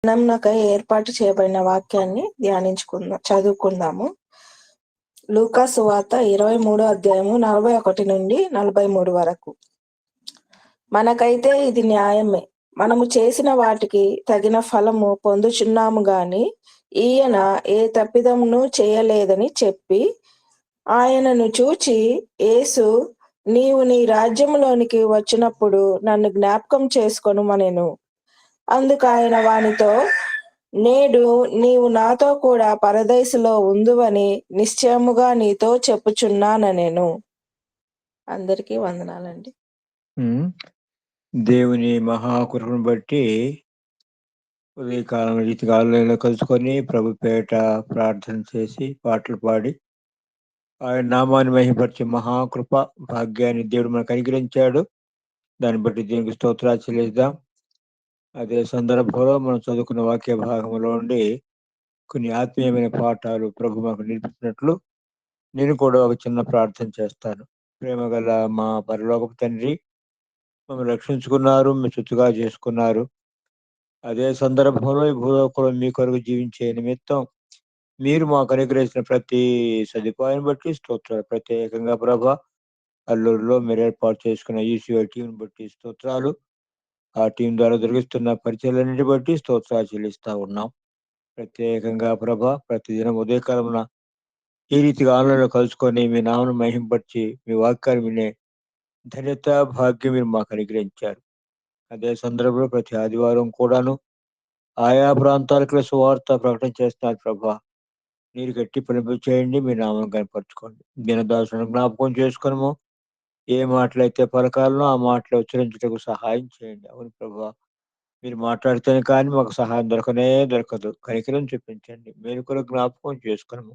ధ్యానంనకై ఏర్పాటు చేయబడిన వాక్యాన్ని చదువుకుందాము. లూకా సువార్త 23వ అధ్యాయము 41 నుండి 43 వరకు. మనకైతే ఇది న్యాయమే, మనము చేసిన వాటికి తగిన ఫలము పొందుచున్నాము గాని ఈయన ఏ తప్పిదమును చేయలేదని చెప్పి ఆయనను చూచి, యేసు, నీవు నీ రాజ్యములోనికి వచ్చినప్పుడు నన్ను జ్ఞాపకం చేసుకొనుమనెను. అందుకు ఆయన వానితో, నేడు నీవు నాతో కూడా పరదైసులో ఉందువని నిశ్చయముగా నీతో చెప్పుచున్నానెను. అందరికీ వందనాలండి. దేవుని మహాకృపను బట్టి ఉదయకాలం రీతికాలంలో కలుసుకొని ప్రభు పేట ప్రార్థన చేసి పాటలు పాడి ఆయన నామాన్ని మహిమపరిచే మహాకృప భాగ్యాన్ని దేవుడు మనకు అనుగ్రహించాడు. దాన్ని బట్టి దీనికి స్తోత్రాలు చెల్లిద్దాం. అదే సందర్భంలో మనం చదువుకున్న వాక్య భాగంలో ఉండి కొన్ని ఆత్మీయమైన పాఠాలు ప్రభు మాకు నేర్పించినట్లు నేను కూడా ఒక చిన్న ప్రార్థన చేస్తాను. ప్రేమ గల మా పరలోకపు తండ్రి, మమ్మల్ని రక్షించుకున్నారు, మీ చుట్టుగా చేసుకున్నారు. అదే సందర్భంలో ఈ భూలోకంలో మీ కొరకు జీవించే నిమిత్తం మీరు మాకు అనుగ్రహించిన ప్రతి సదుపాయాన్ని బట్టి స్తోత్రాలు. ప్రత్యేకంగా ప్రభా అల్లూరులో మీరు ఏర్పాటు చేసుకున్న ఈసీఓ టీంని బట్టి స్తోత్రాలు. ఆ టీం ద్వారా జరిగిస్తున్న పరిచయాలన్నిటి బట్టి స్తోత్రాలు చెల్లిస్తా ఉన్నాం. ప్రత్యేకంగా ప్రభా ప్రతిదినం ఉదయకాలమున ఈ రీతిగా ఆన్లైన్లో కలుసుకొని మీ నామను మహింపరిచి మీ వాక్యాన్ని వినే ధన్యత భాగ్యం మీరు మాకు అనుగ్రహించారు. అదే సందర్భంలో ప్రతి ఆదివారం కూడాను ఆయా ప్రాంతాలకు సువార్త ప్రకటన చేస్తున్నారు. ప్రభా మీరు గట్టి పనిపి చేయండి, మీ నామం కనపరచుకోండి. దినదాసులను జ్ఞాపకం చేసుకునము. ఏ మాటలైతే పలకాలనో ఆ మాటలు ఉచ్చరించుటకు సహాయం చేయండి. అవును ప్రభా, మీరు మాట్లాడితేనే కానీ మాకు సహాయం దొరకదు. కనికరం చూపించండి, మీరు కూడా జ్ఞాపకం చేసుకునము.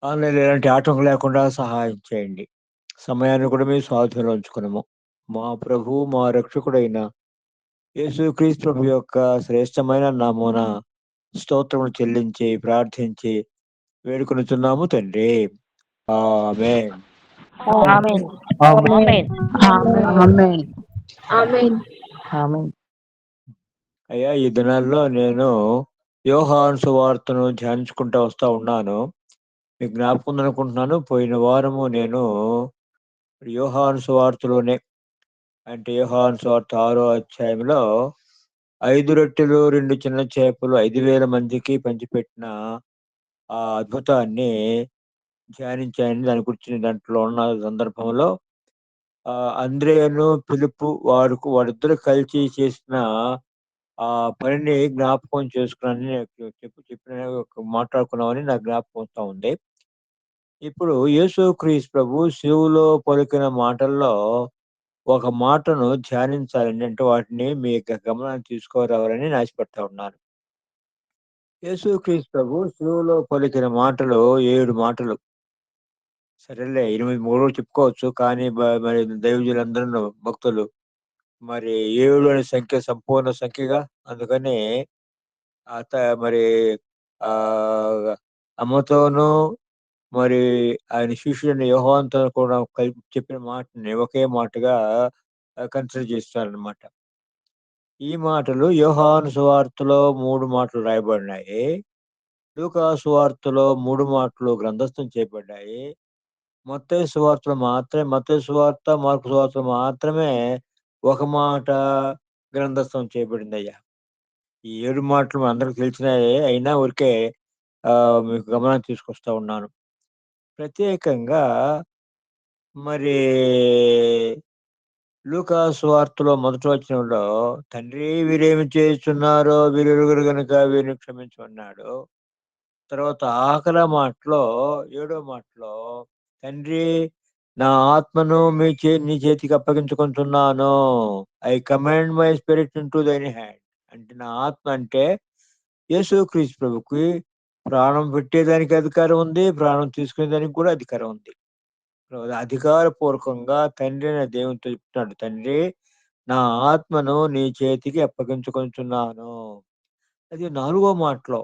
ఆన్లైన్లో ఎలాంటి ఆటంకం లేకుండా సహాయం చేయండి. సమయాన్ని కూడా మీరు స్వాధీనంలో ఉంచుకున్నాము. మా ప్రభు మా రక్షకుడైన యేసుక్రీస్తు ప్రభు యొక్క శ్రేష్టమైన నామమున స్తోత్రములు చెల్లించి ప్రార్థించి వేడుకొనుచున్నాము తండ్రి. ఆమేన్. ఆమేన్. ఆమేన్. ఆమేన్. ఆమేన్. ఆమేన్. అయ్యా, ఈ దినాల్లో నేను యోహాను సువార్తను ధ్యానించుకుంటూ వస్తా ఉన్నాను. మీకు జ్ఞాపకం ఉందనుకుంటున్నాను. పోయిన వారము నేను యోహాను సువార్తలోనే, అంటే యోహాను సువార్త 6వ అధ్యాయంలో 5 రొట్టెలు 2 చిన్న చేపలు 5,000 మందికి పంచిపెట్టిన ఆ అద్భుతాన్ని ధ్యానించాను. దాని గురించి దాంట్లో ఉన్న సందర్భంలో అంద్రేయను పిలుపు వారిద్దరు కలిసి చేసిన ఆ పనిని జ్ఞాపకం చేసుకున్నానని మాట్లాడుకున్నామని నాకు జ్ఞాపకం వస్తూ ఉంది. ఇప్పుడు యేసుక్రీస్తు ప్రభు శిలువలో పలికిన మాటల్లో ఒక మాటను ధ్యానించాలండి. అంటే వాటిని మీ గమనాన్ని తీసుకురావాలని ఆశపడతా ఉన్నాను. యేసుక్రీస్తు ప్రభు శిలువలో పలికిన మాటలు 7 మాటలు. సరేలే 8 చెప్పుకోవచ్చు, కానీ మరి దైవజనులందరూ భక్తులు మరి 7 అనే సంఖ్య సంపూర్ణ సంఖ్యగా, అందుకని మరి ఆ అమ్మతోనూ మరి ఆయన శిష్యుడైన యోహానుతో కూడా కలిపి చెప్పిన మాటని ఒకే మాటగా కన్సిడర్ చేస్తారనమాట. ఈ మాటలు యోహాను సువార్తలో 3 మాటలు రాయబడినాయి. లూకా సువార్తలో 3 మాటలు గ్రంథస్థం చేయబడ్డాయి. మత్తయి సువార్తలో మత్తయి సువార్త, మార్కు సువార్తలో మాత్రమే ఒక మాట గ్రంథస్థం చేయబడిందయ్యా. ఈ 7 మాటలు అందరికి తెలిసినాయే, అయినా ఊరికే మీకు గమనానికి తీసుకొస్తా ఉన్నాను. ప్రత్యేకంగా మరి లూకా సువార్తలో మొదటి వచనంలో, తండ్రి వీరేమి చేస్తున్నారో వీరెరుగురు గనుక వీరిని క్షమించమన్నాడు. తర్వాత ఆఖరి మాటలో 7వ మాటలో, తండ్రి నా ఆత్మను నీ చేతికి అప్పగించుకుంటున్నాను. I command my spirit into thine hand. అంటే నా ఆత్మ అంటే యేసుక్రీస్తు ప్రభుకి ప్రాణం పెట్టేదానికి అధికారం ఉంది, ప్రాణం తీసుకునేదానికి కూడా అధికారం ఉంది. అధికారపూర్వకంగా తండ్రి అనే దేవునితో చెప్తున్నాడు, తండ్రి నా ఆత్మను నీ చేతికి అప్పగించుకుంటున్నాను. అది 4వ మాటలో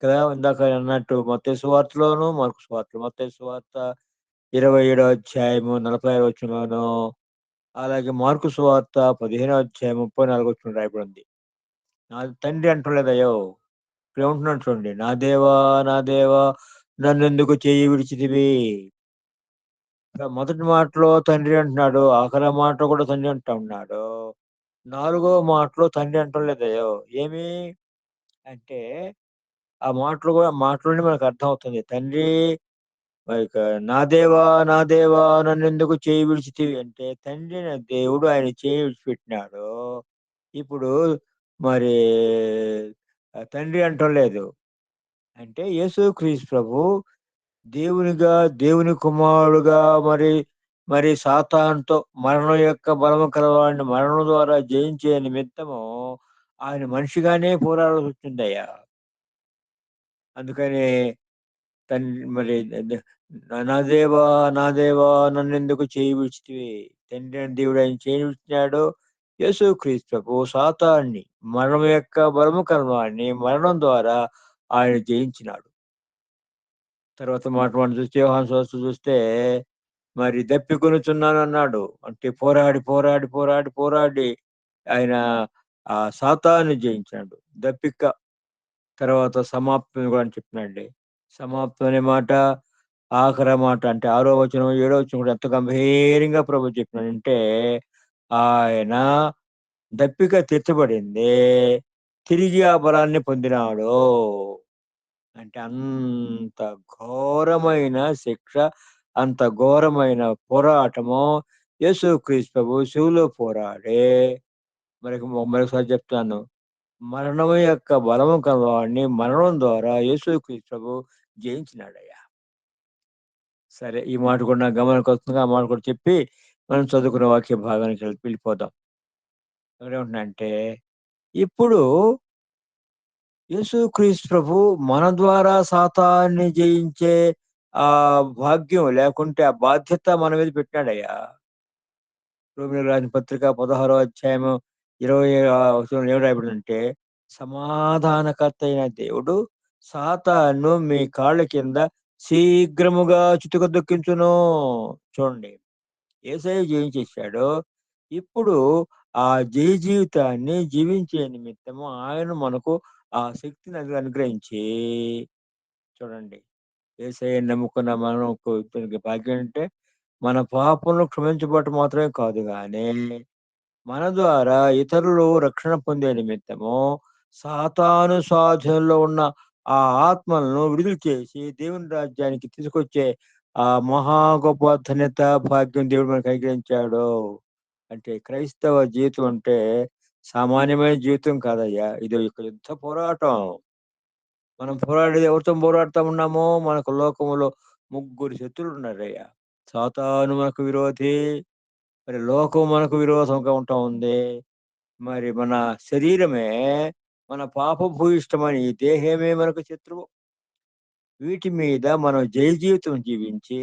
కదా, ఇందాక అన్నట్టు మత్తయి సువార్తలోను మార్కు సువార్తలో. మత్తయి సువార్త 27వ అధ్యాయము 46వ వచనంలోను, అలాగే మార్కు సువార్త 15వ అధ్యాయం 34వ వచనం రాయబడింది. నా తండ్రి అంటలేదయ్యో, ఇక్కడ ఏమంటున్నాడు చూడండి, నా దేవా నా దేవా నన్నెందుకు చేయి విడిచితివి. మొదటి మాటలో తండ్రి అంటున్నాడు, ఆఖరి మాట కూడా తండ్రి అంటా ఉన్నాడు. 4వ మాటలో తండ్రి అంటలేదయ్యో. ఏమి అంటే ఆ మాటలోనే మనకు అర్థమవుతుంది. తండ్రి ఇక నా దేవా నన్నెందుకు చేయి విడిచితివి అంటే, తండ్రి అయిన దేవుడు ఆయన చేయి విడిచిపెట్టినాడు. ఇప్పుడు మరి తండ్రి అంటలేదు. అంటే యేసుక్రీస్తు ప్రభు దేవునిగా, దేవుని కుమారుడుగా, మరి మరి సాతానుతో మరణం యొక్క బలము కలవాడిని మరణం ద్వారా జయించే నిమిత్తము ఆయన మనిషిగానే పోరాడాల్సి వచ్చిందయ్యా. అందుకని మరి నా దేవా నా దేవా నన్నెందుకు చేయి విడిచితివి. తండ్రి అయిన దేవుడు ఆయన చేయి విడిచినాడు. యేసుక్రీస్తు ప్రభు సాతాన్ని మరణం యొక్క బలము కలవాడిని మరణం ద్వారా ఆయన జయించినాడు. తర్వాత మాట మనం చూస్తే యోహాను సువార్త చూస్తే మరి దప్పికొనుచున్నాను అన్నాడు. అంటే పోరాడి పోరాడి పోరాడి పోరాడి ఆయన ఆ సాతాన్ని జయించాడు. దప్పిక తర్వాత సమాప్తం కూడా అని చెప్పినాడండి. సమాప్తం అనే మాట ఆఖరి మాట అంటే 6వ వచనం 7వ వచనం కూడా ఎంత గంభీరంగా ప్రభు చెప్పినాడంటే, ఆయన దప్పిక తీర్చబడింది, తిరిగి ఆ బలాన్ని పొందినాడు. అంటే అంత ఘోరమైన శిక్ష, అంత ఘోరమైన పోరాటము యేసుక్రీస్తు ప్రభు శిలువలో పోరాడే మరొకసారి చెప్తాను, మరణం యొక్క బలము కలవాడిని మరణం ద్వారా యేసుక్రీస్తు ప్రభు జయించినాడయ్యా. సరే, ఈ మాట కూడా నా గమనానికి వస్తుంది. ఆ మాట కూడా చెప్పి మనం చదువుకున్న వాక్య భాగానికి వెళ్ళిపోదాం. ఏమంటున్నానంటే, ఇప్పుడు యేసుక్రీస్తు ప్రభు మన ద్వారా సాతాన్ని జయించే ఆ భాగ్యం లేకుంటే ఆ బాధ్యత మన మీద పెట్టాడయ్యా. రోమియోలకు రాసిన పత్రిక 16వ అధ్యాయము 20వ వచనంలో ఏం రాయబడిందంటే, సమాధానకర్త అయిన దేవుడు సాతాను మీ కాళ్ళ కింద శీఘ్రముగా చితుక దొక్కించును. చూడండి, యేసయ్య జయించేశాడు. ఇప్పుడు ఆ జయ జీవితాన్ని జీవించే నిమిత్తము ఆయన మనకు ఆ శక్తిని అనుగ్రహించి, చూడండి, యేసయ్యని నమ్ముకున్న మనకు దీనికి భాగ్యం అంటే మన పాపములు క్షమించబడటం మాత్రమే కాదు గానీ, మన ద్వారా ఇతరులు రక్షణ పొందే నిమిత్తము సాతాను స్వాధీనంలో ఉన్న ఆ ఆత్మలను విడుదల చేసి దేవుని రాజ్యానికి తీసుకొచ్చే ఆ మహా గొప్ప ధన్యత భాగ్యం దేవుడు మనకు అనుగ్రహించాడు. అంటే క్రైస్తవ జీవితం అంటే సామాన్యమైన జీవితం కాదయ్యా. ఇది ఒక యుద్ధ పోరాటం. మనం పోరాడేది ఎవరితో పోరాడుతా ఉన్నామో, మనకు లోకములో ముగ్గురు శత్రువులు ఉన్నారయ్యా. సాతాను మనకు విరోధి, మరి లోకం మనకు విరోధంగా ఉంటా ఉంది. మరి మన శరీరమే, మన పాపభూయిష్టమైన ఈ దేహమే మనకు శత్రువు. వీటి మీద మనం జయ జీవితం జీవించి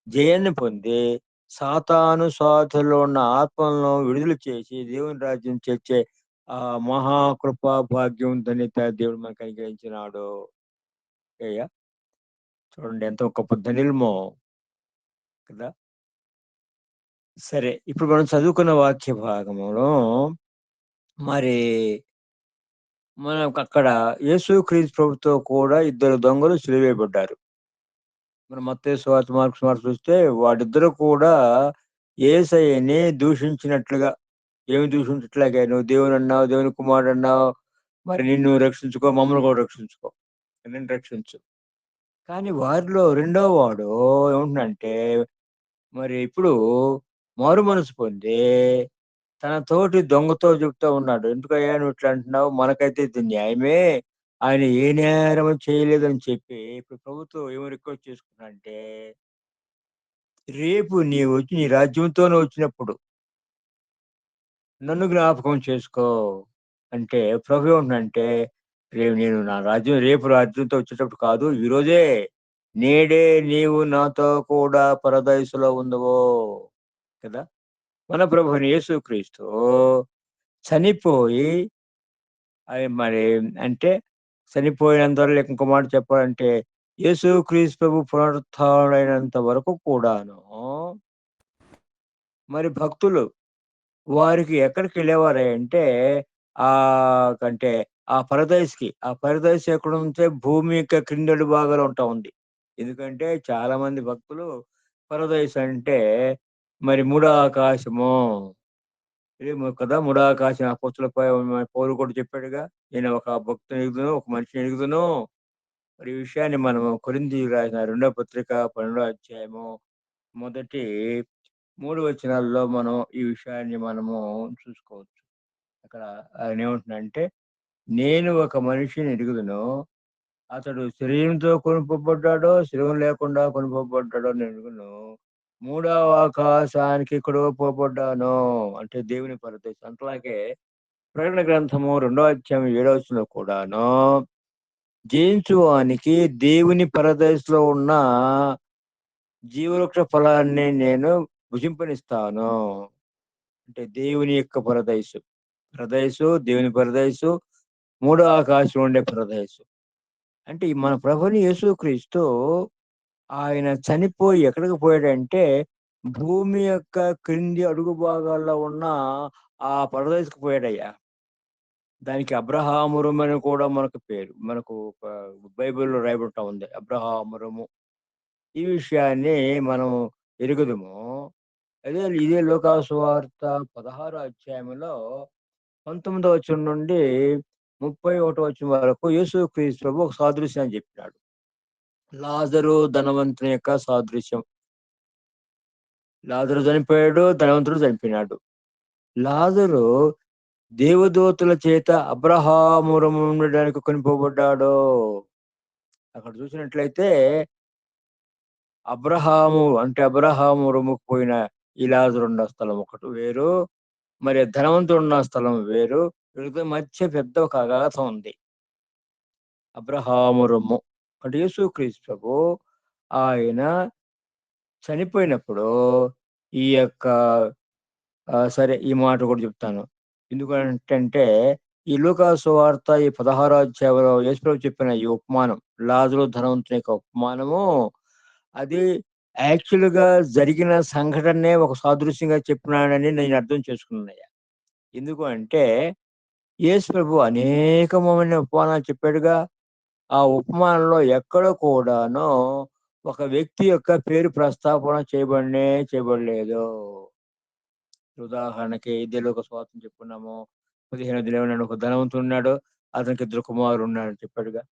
జయాన్ని పొంది సాతాను స్వాధీనంలో ఉన్న ఆత్మలను విడుదల చేసి దేవుని రాజ్యం చేర్చే ఆ మహాకృపా భాగ్యం ధన్యత దేవుడు మనకు అనుగ్రహించినాడు. అయ్యా, చూడండి ఎంత గొప్ప ధనిలమో కదా. సరే, ఇప్పుడు మనం చదువుకున్న వాక్య భాగంలో మరి మనకు అక్కడ యేసుక్రీస్తు ప్రభుతో కూడా ఇద్దరు దొంగలు సిలువేయబడ్డారు. మనం మత్తయి సువార్త, మార్కు సువార్త చూస్తే వాడిద్దరు కూడా యేసయ్యని దూషించినట్లుగా, ఏమి దూషించట్లాగా, నువ్వు దేవుని అన్నావు, దేవుని కుమారుడు అన్నావు, మరి నిన్ను రక్షించుకో, మమ్మల్ని కూడా రక్షించుకో, నిన్ను రక్షించు. కానీ వారిలో రెండో వాడు ఏమంటున్నాడంటే, మరి ఇప్పుడు మారు మనసు పొంది తన తోటి దొంగతో చెప్తా ఉన్నాడు, ఎందుకయ్యా నువ్వు ఇట్లా అంటున్నావు, మనకైతే ఇది న్యాయమే, ఆయన ఏ నేరం చేయలేదని చెప్పి. ఇప్పుడు ప్రభుత్వం ఏమో రిక్వెస్ట్ చేసుకున్నాడంటే, రేపు నీవు వచ్చి నీ రాజ్యంతోనే వచ్చినప్పుడు నన్ను జ్ఞాపకం చేసుకో అంటే, ప్రభు ఏమంటున్నాడంటే, రేపు నేను నా రాజ్యం రేపు రాజ్యంతో వచ్చేటప్పుడు కాదు, ఈ రోజే, నేడే నీవు నాతో కూడా పరదైసులో ఉందవో కదా. మన ప్రభుని యేసుక్రీస్తు చనిపోయి అది మరి అంటే చనిపోయినంత వరకు, లేక ఇంకో మాట చెప్పాలంటే యేసుక్రీస్తు ప్రభు పునరుత్థానుడైనంత వరకు కూడాను మరి భక్తులు వారికి ఎక్కడికి వెళ్ళేవారంటే ఆ కంటే ఆ పరదైస్ ఎక్కడ ఉంటే భూమి యొక్క క్రిందటి భాగాలు ఉంటా ఉంది. ఎందుకంటే చాలా మంది భక్తులు పరదైస్ అంటే మరి మూడో ఆకాశము ఏమో కదా, మూడో ఆకాశం అపోస్తుల పౌలు కూడా చెప్పాడుగా, నేను ఒక భక్తుని ఎరుగుదును, ఒక మనిషిని ఎరుగుదును. మరి ఈ విషయాన్ని మనం కొరింథీయులకు రాసిన 2వ పత్రిక 12వ అధ్యాయము మొదటి 3 వచనాల్లో మనం ఈ విషయాన్ని మనము చూసుకోవచ్చు. అక్కడ ఆయన ఏమంటున్నాడంటే, నేను ఒక మనిషిని ఎరుగుదును, అతడు శరీరంతో కొనుక్కోబడ్డాడో శరీరం లేకుండా కొనుక్కోబడ్డాడో నేను ఎరుగును, మూడవ ఆకాశానికి కొనుక్కోబడ్డాను అంటే దేవుని పరదేశం. అట్లాగే ప్రకటన గ్రంథము 2వ అధ్యాయం 7వ వచనంలో కూడాను జయించువానికి దేవుని పరదేశంలో ఉన్న జీవవృక్ష ఫలాన్ని నేను భుజింపనిస్తాను. అంటే దేవుని యొక్క పరదైసు, దేవుని పరదైసు, మూడో ఆకాశం ఉండే పరదైసు. అంటే మన ప్రభుని యేసుక్రీస్తు ఆయన చనిపోయి ఎక్కడికి పోయాడంటే భూమి యొక్క క్రింది అడుగు భాగాల్లో ఉన్న ఆ పరదైసుకు పోయాడయ్యా. దానికి అబ్రహామురం అని కూడా మనకు పేరు, మనకు బైబిల్లో రాయబడతా ఉంది అబ్రహామురము. ఈ విషయాన్ని మనం ఎరుగుదుము. ఇదే లూకాసు వార్త 16వ అధ్యాయంలో 19వ వచనం నుండి 31వ వచనం వరకు యేసుక్రీస్తు ప్రభు ఒక సాదృశ్యాన్ని చెప్పినాడు. లాజరు ధనవంతుని యొక్క సాదృశ్యం. లాజరు చనిపోయాడు, ధనవంతుడు చనిపోయినాడు. లాజరు దేవదూతల చేత అబ్రహామురం ఉండడానికి కొనిపోబడ్డాడు. అక్కడ చూసినట్లయితే అబ్రహామురముకు పోయిన ఈ లాజరు ఉన్న స్థలం ఒకటి వేరు, మరి ధనవంతుడు ఉన్న స్థలం వేరు. వీళ్ళకి మధ్య పెద్ద ఒక అగాధం ఉంది. అబ్రహామురము అంటే యేసుక్రీస్తు ప్రభు ఆయన చనిపోయినప్పుడు ఈ యొక్క సరే ఈ మాట కూడా చెప్తాను. ఎందుకంటే ఈ లూకాసు వార్త ఈ 16వ అధ్యాయంలో యేసుప్రభు చెప్పిన ఈ ఉపమానం, లాజరు ధనవంతుని యొక్క ఉపమానము, అది యాక్చువల్ గా జరిగిన సంఘటనే ఒక సాదృశ్యంగా చెప్పినాడని నేను అర్థం చేసుకున్నాయ్యా. ఎందుకు అంటే యేసు ప్రభు అనేకమైన ఉపమానాలు చెప్పాడుగా. ఆ ఉపమానంలో ఎక్కడ కూడాను ఒక వ్యక్తి యొక్క పేరు ప్రస్తావన చేయబడలేదు. ఉదాహరణకి ఇద్దరు ఒక స్వాతం చెప్పుకున్నాము. 15 ఒక ధనవంతుడు ఉన్నాడు, అతనికి 2 కుమారులు ఉన్నాడు చెప్పాడుగా.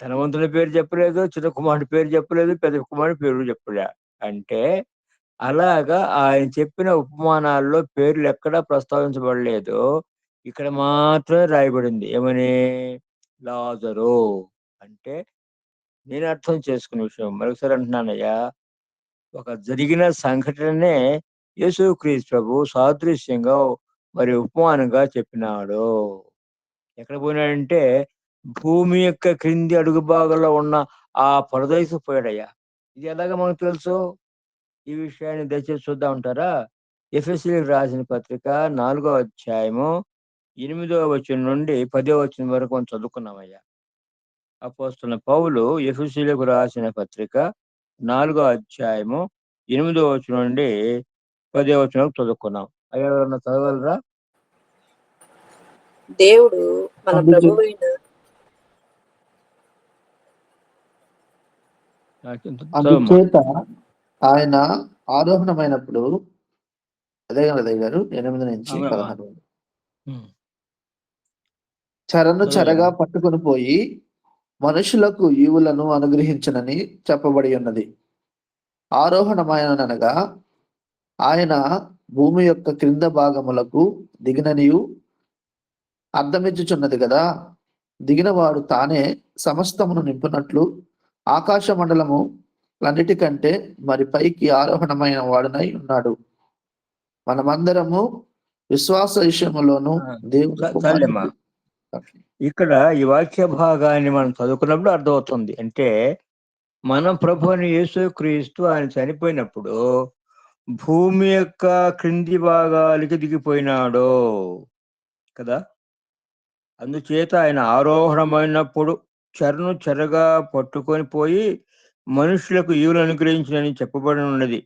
ధనవంతుని పేరు చెప్పలేదు, చిన్న కుమారుడి పేరు చెప్పలేదు, పెద్ద కుమారుడి పేరు చెప్పలే. అంటే అలాగా ఆయన చెప్పిన ఉపమానాల్లో పేర్లు ఎక్కడా ప్రస్తావించబడలేదు. ఇక్కడ మాత్రమే రాయబడింది ఏమని, లాజరు. అంటే నేను అర్థం చేసుకునే విషయం మరొకసారి అంటున్నానయ్యా, ఒక జరిగిన సంఘటననే యేసుక్రీస్తు ప్రభు సాదృశ్యంగా మరి ఉపమానంగా చెప్పినాడు. ఎక్కడ పోయినాడంటే భూమి యొక్క క్రింది అడుగు భాగంలో ఉన్న ఆ పరదేశు పోయాడయ్యా. ఇది ఎలాగ మనకు తెలుసు? ఈ విషయాన్ని దయచేసి చూద్దాం ఉంటారా? ఎఫెసీయులకు రాసిన పత్రిక 4వ అధ్యాయము 8వ వచనం నుండి 10వ వచనం వరకు మనం చదువుకున్నామయ్యా. అపోస్తలుడైన పౌలు ఎఫెసీయులకు రాసిన పత్రిక 4వ అధ్యాయము 8వ వచనం నుండి 10వ వచనం వరకు చదువుకున్నాం. అయ్యా ఎవరన్నా చదవగలరా? దేవుడు మన ప్రభువైన అందుచేత ఆయన ఆరోహణమైనప్పుడు, అదే కదా గారు 8 నుంచి 16 చెరను చెరగా పట్టుకొని పోయి మనుషులకు ఈవులను అనుగ్రహించనని చెప్పబడి ఉన్నది. ఆరోహణమైననగా ఆయన భూమి యొక్క క్రింద భాగములకు దిగిననియు అర్థమిచ్చుచున్నది కదా. దిగినవాడు తానే సమస్తమును నింపునట్లు ఆకాశ మండలము అన్నిటికంటే మరి పైకి ఆరోహణమైన వాడునై ఉన్నాడు. మనమందరము విశ్వాస విషయములోను దేవుడు. ఇక్కడ ఈ వాక్య భాగాన్ని మనం చదువుకున్నప్పుడు అర్థమవుతుంది. అంటే మన ప్రభువుని యేసుక్రీస్తు ఆయన చనిపోయినప్పుడు భూమి యొక్క క్రింది భాగాలకి దిగిపోయినాడు కదా. అందుచేత ఆయన ఆరోహణమైనప్పుడు చెరను చెరగా పట్టుకొని పోయి మనుషులకు ఈవులు అనుగ్రహించినని చెప్పబడి ఉన్నది.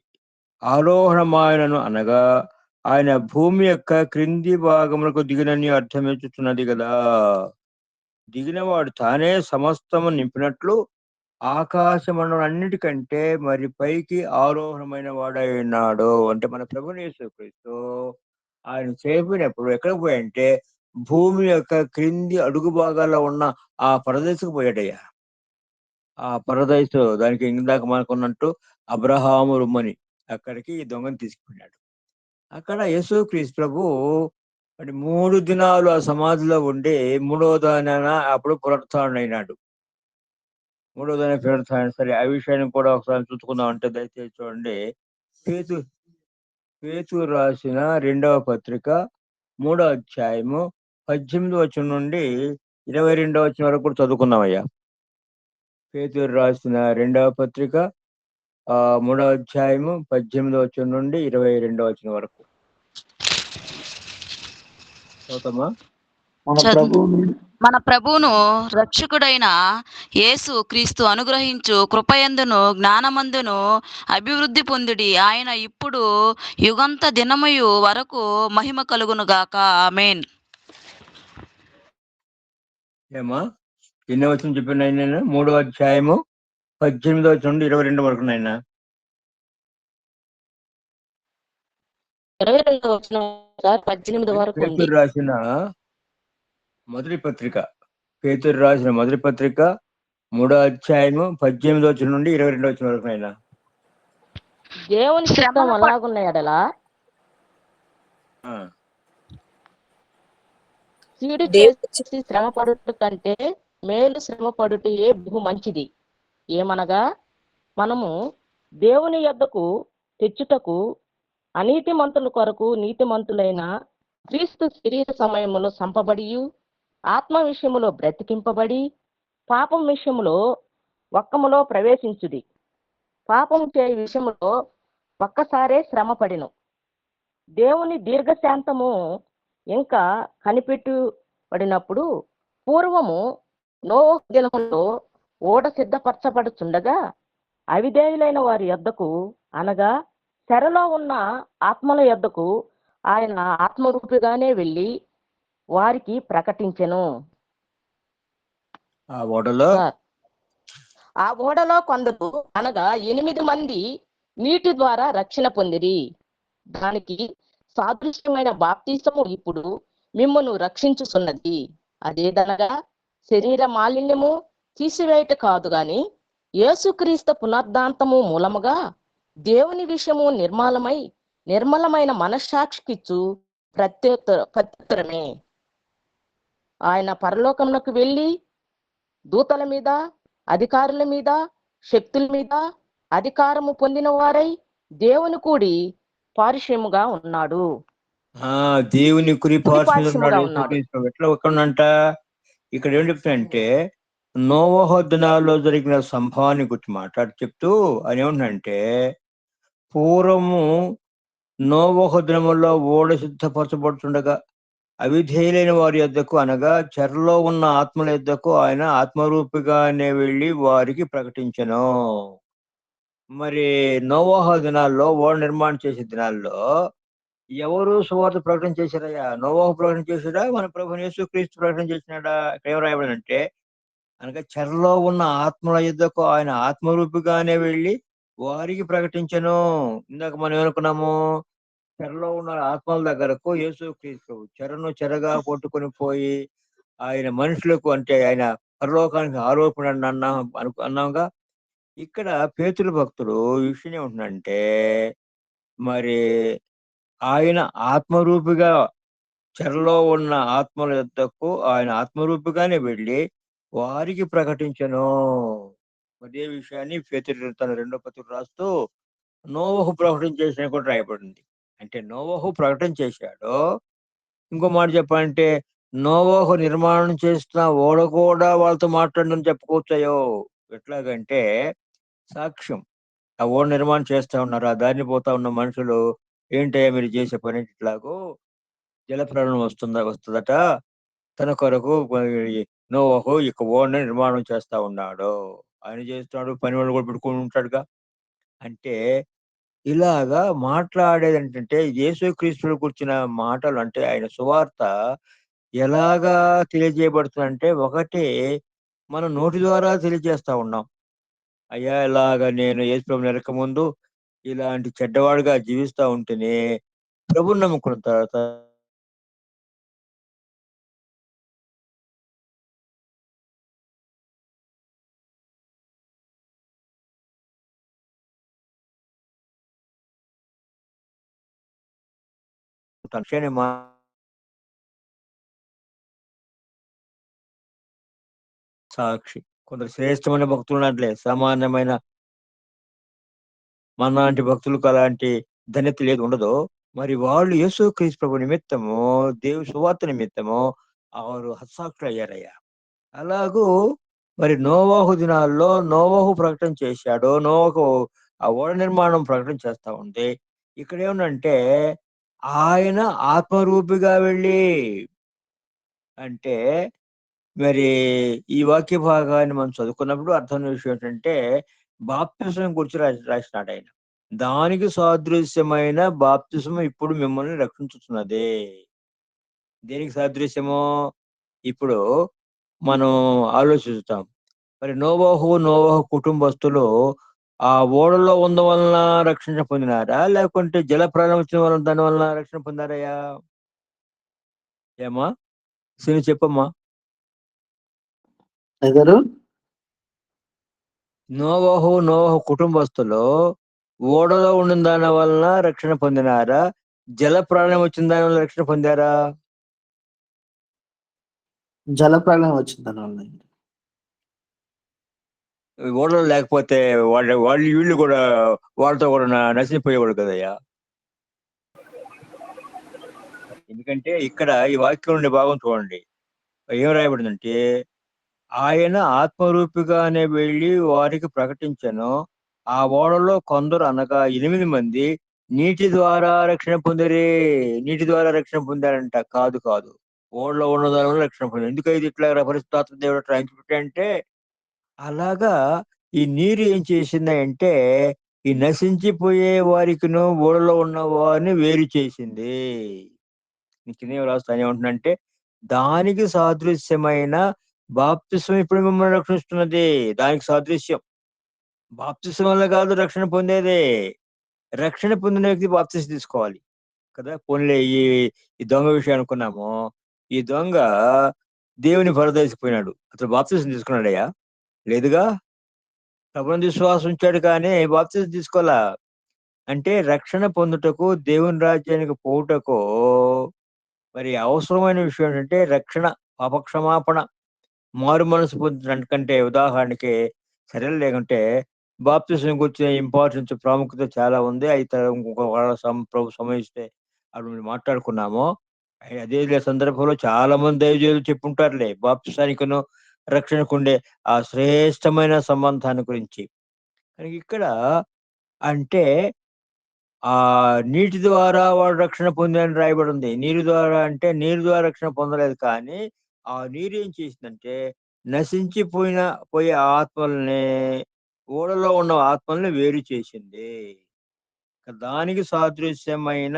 ఆరోహణమాయనను అనగా ఆయన భూమి యొక్క క్రింది భాగములకు దిగినని అర్థమెచ్చుచున్నది కదా. దిగినవాడు తానే సమస్తము నింపినట్లు ఆకాశమండలం అన్నిటికంటే మరి పైకి ఆరోహణమైన వాడై ఉన్నాడు. అంటే మన ప్రభువు యేసుక్రీస్తు ఆయన చేరిపోయినప్పుడు ఎక్కడికి పోయంటే భూమి యొక్క క్రింది అడుగు భాగాల్లో ఉన్న ఆ పరదేశకు పోయాడయ్యా. ఆ పరదైసు దానికి ఇందాక మనకున్నట్టు అబ్రహాము రుమ్మని అక్కడికి ఈ దొంగను తీసుకుపోయినాడు. అక్కడ యేసుక్రీస్తు ప్రభు మరి 3 దినాలు ఆ సమాధిలో ఉండి 3వ దినాన అప్పుడు పునరుత్థానుడైనాడు. 3వ దిన పునరుత్థానం. సరే, ఆ విషయాన్ని కూడా ఒకసారి చూసుకుందాం. అంటే దయచేసి చూడండి. పేతురు రాసిన 2వ పత్రిక 3వ అధ్యాయము 18వ వచనం నుండి 22వ వచనం వరకు కూడా చదువుకుందామయ్యా. పేతురు రాసిన 2వ పత్రిక 3వ అధ్యాయము 18వ వచనం నుండి 22వ వచనం వరకు చదువుతామా? మన ప్రభువును రక్షకుడైన యేసు క్రీస్తు అనుగ్రహించు కృపయందును జ్ఞానమందును అభివృద్ధి పొందుడి. ఆయన ఇప్పుడు యుగంత దినమయు వరకు మహిమ కలుగును గాక. ఆమేన్. ఏమా ఎన్నో వచనం చెప్పిన నేను? 3వ అధ్యాయము 18వ వచనం నుండి 22 వరకు నాయనా. 22వ వచనం సార్ 18 వరకు ఉంది. పేతురు రాసిన మొదటి పత్రిక 3వ అధ్యాయము 18వ వచనం నుండి 22వ వచనం వరకు నాయనా. దేవుని చిత్తం అలాగున్న ఎడలా కీడు చేసి శ్రమ పడుట కంటే మేలు శ్రమ పడుటయే బహు మంచిది. ఏమనగా మనము దేవుని యొద్దకు తెచ్చుటకు అనీతిమంతుల కొరకు నీతిమంతులైన క్రీస్తు శరీర సమయములో సంపబడి ఆత్మ విషయములో బ్రతికింపబడి పాపం విషయములో ఒక్కములో ప్రవేశించుడి. పాపం చే విషయములో ఒక్కసారే శ్రమ పడిను. దేవుని దీర్ఘశాంతము ఇంకా కనిపెట్టుబడినప్పుడు పూర్వము నోవహు దినములో ఓడ సిద్ధపరచబడుచుండగా అవిధేయులైన వారి యొద్దకు అనగా చెరలో ఉన్న ఆత్మల యొద్దకు ఆయన ఆత్మరూపిగానే వెళ్ళి వారికి ప్రకటించెను. ఆ ఓడలో కొందరు అనగా 8 మంది నీటి ద్వారా రక్షణ పొందిరి. దానికి సాదృశ్యమైన బాప్తిసము ఇప్పుడు మిమ్మును రక్షించుచున్నది. అదేదనగా శరీర మాలిన్యము తీసివేయట కాదు గాని యేసుక్రీస్తు పునర్దాంతము మూలముగా దేవుని విషయము నిర్మలమైన మనస్సాక్షికిచ్చు ప్రత్యుత్తరమే. ఆయన పరలోకమునకు వెళ్ళి దూతల మీద అధికారుల మీద శక్తుల మీద అధికారము పొందిన వారై దేవుని కూడి పారిశ్రముగా ఉన్నాడు. దేవుని కుడి పార్శ్వముగా ఉన్నాడు. ఎట్లా ఒక్కడంట ఇక్కడ ఏం చెప్తానంటే నోవహు దినాల్లో జరిగిన సంభవాన్ని గురించి చెప్తూ అని ఏమంటే పూర్వము నోవహు దినముల్లో ఓడ సిద్ధపరచబడుతుండగా అవిధేయులైన వారి యొద్దకు అనగా చెరలో ఉన్న ఆత్మల యొద్దకు ఆయన ఆత్మరూపిగానే వెళ్ళి వారికి ప్రకటించెను. మరి నోవహు దినాల్లో ఓడ నిర్మాణం చేసే దినాల్లో ఎవరు సువార్త ప్రకటన చేశారయ్యా? నోవహు ప్రకటన చేశాడా? మన ప్రభు యేసుక్రీస్తు ప్రకటన చేసినాడా? ఏం రాయబడిందంటే అనగా చెరలో ఉన్న ఆత్మల యుద్ధకు ఆయన ఆత్మరూపిగానే వెళ్ళి వారికి ప్రకటించెను. ఇందాక మనం ఏమనుకున్నాము? చెరలో ఉన్న ఆత్మల దగ్గరకు యేసుక్రీస్తు చెరగా కొట్టుకొని పోయి ఆయన మనుషులకు అంటే ఆయన పరలోకానికి ఆరోపణ అన్నాంగా. ఇక్కడ పేతురు భక్తుడు విషయం ఏముంటుందంటే మరి ఆయన ఆత్మరూపిగా చెరలో ఉన్న ఆత్మల యొద్దకు ఆయన ఆత్మరూపిగానే వెళ్ళి వారికి ప్రకటించను. అదే విషయాన్ని పేతురు తన 2వ పత్రిక రాస్తూ నోవహు ప్రకటన చేసిన కూడా రాయబడింది. అంటే నోవహు ప్రకటన చేశాడు. ఇంకో మాట చెప్పాలంటే నోవహు నిర్మాణం చేస్తున్న ఓడ కూడా వాళ్ళతో మాట్లాడని చెప్పుకోవచ్చాయో. ఎట్లాగంటే సాక్ష్యం. ఆ ఓడ నిర్మాణం చేస్తా ఉన్నారు. ఆ దారిని పోతా ఉన్న మనుషులు ఏంటయ్యా మీరు చేసే పని? ఇట్లాగో జలప్రళయం వస్తుందట. తన కొరకు నోవహు ఇక ఓడని నిర్మాణం చేస్తా ఉన్నాడు. ఆయన చేస్తున్నాడు, పని వాళ్ళు కూడా పెట్టుకుని ఉంటాడుగా. అంటే ఇలాగా మాట్లాడేది ఏంటంటే యేసుక్రీస్తుని కూర్చిన మాటలు అంటే ఆయన సువార్త ఎలాగా తెలియజేయబడుతుందంటే ఒకటి మనం నోటి ద్వారా తెలియజేస్తా ఉన్నాం. అయ్యా ఇలాగ నేను యేసుప్రభుని ఎరక ముందు ఇలాంటి చెడ్డవాడుగా జీవిస్తా ఉంటేనే ప్రభుని నమ్ముకున్న తర్వాత తక్షణ సాక్షి కొందరు శ్రేష్టమైన భక్తులు ఉన్నట్లే సామాన్యమైన మనలాంటి భక్తులకు అలాంటి ధన్యత లేదు ఉండదు. మరి వాళ్ళు యేసుక్రీస్తు ప్రభు నిమిత్తము దేవుని సువార్త నిమిత్తము వారు హతసాక్షులు అయ్యారయ్యా. అలాగూ మరి నోవాహు దినాల్లో నోవాహు ప్రకటన చేశాడు. నోవాహు ఆ ఓడ నిర్మాణం ప్రకటన చేస్తా ఉంది. ఇక్కడ ఏమనంటే ఆయన ఆత్మరూపిగా వెళ్ళి అంటే మరి ఈ వాక్య భాగాన్ని మనం చదువుకున్నప్పుడు అర్థమైన విషయం ఏంటంటే బాప్తిసం గురించి రాసినాడు ఆయన. దానికి సాదృశ్యమైన బాప్తిసం ఇప్పుడు మిమ్మల్ని రక్షించుతున్నది. దేనికి సాదృశ్యమో ఇప్పుడు మనం ఆలోచిస్తాం. మరి నోవాహు కుటుంబస్తులు ఆ ఓడలో ఉన్న వలన రక్షణ పొందినారా? లేకుంటే జల ప్రళయం వచ్చిన వలన దాని వలన రక్షణ పొందారయ్యా? ఏమా శని చెప్పమ్మా. ఎదరు నోవాహు కుటుంబస్తులు ఓడలో ఉండిన దాని వలన రక్షణ పొందినారా? జల ప్రళయం వచ్చిన దాని వల్ల రక్షణ పొందారా? జల ప్రళయం వచ్చింది దానివల్ల. ఓడలో లేకపోతే వాళ్ళు వీళ్ళు కూడా వాళ్ళతో కూడా నశిపోయేవాడు కదయ్యా. ఎందుకంటే ఇక్కడ ఈ వాక్యం ఉండే భాగం చూడండి, ఏం రాయబడిందంటే ఆయన ఆత్మరూపిగానే వెళ్ళి వారికి ప్రకటించను. ఆ ఓడలో కొందరు అనగా 8 మంది నీటి ద్వారా రక్షణ పొందిరి. నీటి ద్వారా రక్షణ పొందారంట. కాదు కాదు, ఓడలో ఉన్న దాని వల్ల రక్షణ పొందారు. ఎందుకైతే ఇట్లా పరిశుద్ధాత్మ దేవుడు రాయించుకుంటే అంటే అలాగా ఈ నీరు ఏం చేసిందంటే ఈ నశించిపోయే వారికిను ఓడలో ఉన్న వారిని వేరు చేసింది. కింద రాస్తాను ఏమంటున్నంటే దానికి సాదృశ్యమైన బాప్తిసం ఇప్పుడు మిమ్మల్ని రక్షిస్తున్నది. దానికి సాదృశ్యం బాప్తిసం వల్ల కాదు రక్షణ పొందేది. రక్షణ పొందిన వ్యక్తి బాప్తిసం తీసుకోవాలి కదా. పోన్లే ఈ ఈ దొంగ విషయం అనుకున్నాము. ఈ దొంగ దేవుని పరదేశిపోయినాడు. అతను బాప్తిసం తీసుకున్నాడయ్యా? లేదుగా. ప్రభువుని విశ్వాసం ఉంచాడు కానీ బాప్తిసం తీసుకోవాలా. అంటే రక్షణ పొందుటకు దేవుని రాజ్యానికి పోవుటకు మరి అవసరమైన విషయం ఏంటంటే రక్షణ, పాపక్షమాపణ, మారు మనసు పొందడం కంటే ఉదాహరణకి సరేలే, లేకుంటే బాప్తిసం గురించిన ఇంపార్టెన్స్ ప్రాముఖ్యత చాలా ఉంది. అయితే ఇంకొక ప్రభు సమయిస్తే అప్పుడు మాట్లాడుకున్నాము. అదే సందర్భంలో చాలా మంది దైవజనులు చెప్పుంటారులే బాప్తిసానికిను రక్షణకుండే ఆ శ్రేష్టమైన సంబంధాన్ని గురించి. కానీ ఇక్కడ అంటే ఆ నీటి ద్వారా వాడు రక్షణ పొందాడని రాయబడి ఉంది. నీరు ద్వారా అంటే నీరు ద్వారా రక్షణ పొందలేదు కానీ ఆ నీరు ఏం చేసిందంటే పోయే ఆత్మల్ని, ఓడలో ఉన్న ఆత్మల్ని వేరు చేసింది. దానికి సాదృశ్యమైన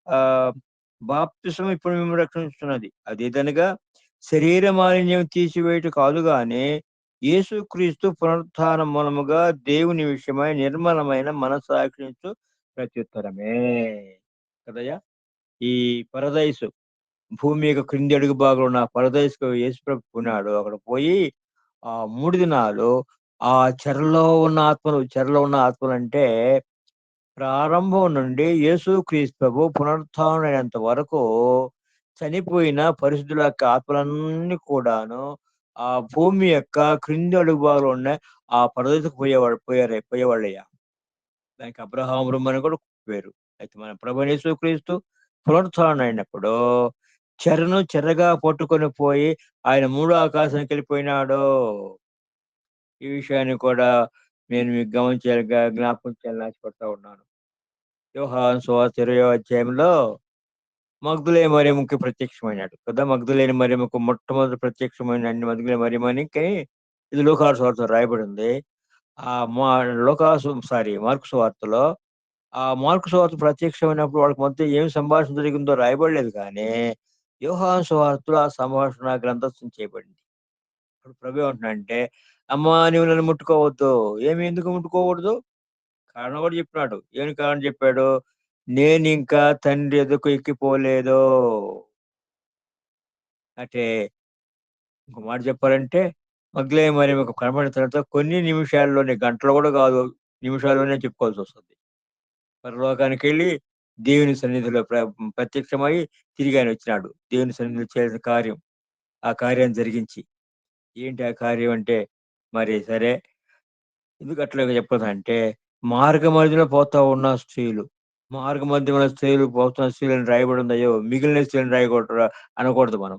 ఆ బాప్తిసం ఇప్పుడు మిమ్మల్ని రక్షిస్తున్నది. అదేదనగా శరీర మాలిన్యం తీసివేయట కాదు గాని యేసుక్రీస్తు పునరుత్థానం మూలముగా దేవుని విషయమై నిర్మలమైన మనస్సాక్షించు ప్రత్యుత్తరమే కదయ్యా. ఈ పరదైసు భూమి యొక్క క్రింది అడుగు భాగంలో ఉన్న పరదైసుకు యేసుప్రభు ఉన్నాడు. అక్కడ పోయి ఆ 3 దినాలు ఆ చెరలో ఉన్న ఆత్మలు అంటే ప్రారంభం నుండి యేసుక్రీస్తు ప్రభు పునరుత్థానుడైనంత వరకు చనిపోయిన పరిశుద్ధుల యొక్క ఆత్మలన్నీ కూడాను ఆ భూమి యొక్క క్రింది అడుగు భాగంలో ఉన్న ఆ పరదేశకు పోయేవాళ్ళయ్యా. దానికి అబ్రహాము రమ్మని కూడా పేరు. అయితే మన ప్రభువైన యేసుక్రీస్తు పునరుత్థానుడైనప్పుడు చెరగా పట్టుకొని పోయి ఆయన మూడో ఆకాశానికి వెళ్ళిపోయినాడు. ఈ విషయాన్ని కూడా నేను మీకు జ్ఞాపకం చేయాలని ఆశపడతా ఉన్నాను. యోహాను సువార్త 20వ అధ్యాయంలో మగ్దలేనే మరియమ్మకి ప్రత్యక్షమైనాడు కదా. మగ్దలేనే మరియమ్మకు మొట్టమొదటి ప్రత్యక్షమైన అన్ని మగ్దలేనే మరియమ్మకి ఇది లూకా సువార్తలో రాయబడి ఉంది. ఆ మార్కు సువార్తలో ఆ మార్కు సువార్త ప్రత్యక్షమైనప్పుడు వాళ్ళకి మొత్తం ఏం సంభాషణ జరిగిందో రాయబడలేదు, కానీ యోహాను సువార్తలో ఆ సంభాషణ గ్రంథస్థం చేయబడింది. ఇప్పుడు ప్రభు ఏమంటున్నాడంటే, అమ్మా నువ్వు నన్ను ముట్టుకోవద్దు. ఎందుకు ముట్టుకోకూడదు? కారణం కూడా చెప్పినాడు. ఏమి కారణం చెప్పాడు? నేను ఇంకా తండ్రి ఎదుకు ఎక్కిపోలేదు. అంటే ఇంకో మాట చెప్పాలంటే, మగ్దలేనే మరియమ్మకు కనబడిన తర్వాత కొన్ని నిమిషాల్లోనే, గంటలు కూడా కాదు, నిమిషాల్లోనే చెప్పుకోవాల్సి వస్తుంది. పరలోకానికి వెళ్ళి దేవుని సన్నిధిలో ప్రత్యక్షమై తిరిగి ఆయన వచ్చినాడు. దేవుని సన్నిధిలో చేసిన కార్యం, ఆ కార్యాన్ని జరిగించి. ఏంటి ఆ కార్యం అంటే, మరి సరే ఎందుకు అట్లా చెప్పదంటే, మార్గ మధ్యలో పోతా ఉన్న స్త్రీలు, మార్గ మధ్యలో స్త్రీలు పోతున్న స్త్రీలను రాయబడి ఉందయ్యో, మిగిలిన స్త్రీలను రాయకూడదు అనకూడదు మనం.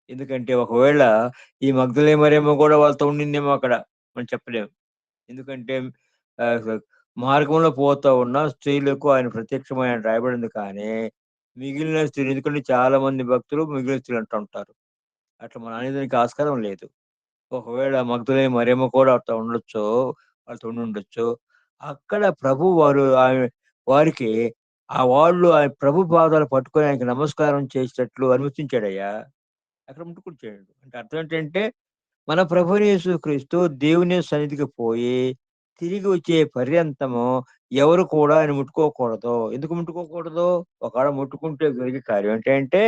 ఎందుకంటే ఒకవేళ ఈ మగ్దలేనే మరియమ్మ కూడా వాళ్ళతో ఉండిందేమో అక్కడ, మనం చెప్పలేము. ఎందుకంటే మార్గంలో పోతా ఉన్న స్త్రీలకు ఆయన ప్రత్యక్షమైన రాయబడింది, కానీ మిగిలిన స్త్రీలు, ఎందుకంటే చాలా మంది భక్తులు మిగిలిన స్త్రీలు అంటూ ఉంటారు. అట్లా మనం అనేదానికి ఆస్కారం లేదు. ఒకవేళ మగ్దలేనే మరియమ్మ కూడా అట్లా ఉండొచ్చు, వాళ్ళతో ఉండుండొచ్చు. అక్కడ ప్రభు వారు వారికి వాళ్ళు ఆయన ప్రభు పాదాలు పట్టుకొని ఆయనకి నమస్కారం చేసేటట్లు అనుమతించాడయ్యా. అక్కడ ముట్టుకొచ్చాడు. అంటే అర్థం ఏంటంటే, మన ప్రభువైన యేసుక్రీస్తు దేవుని సన్నిధికి పోయి తిరిగి వచ్చే పర్యంతము ఎవరు కూడా ఆయన ముట్టుకోకూడదు. ఎందుకు ముట్టుకోకూడదు? ఒకవేళ ముట్టుకుంటే జరిగే కార్యం ఏంటంటే,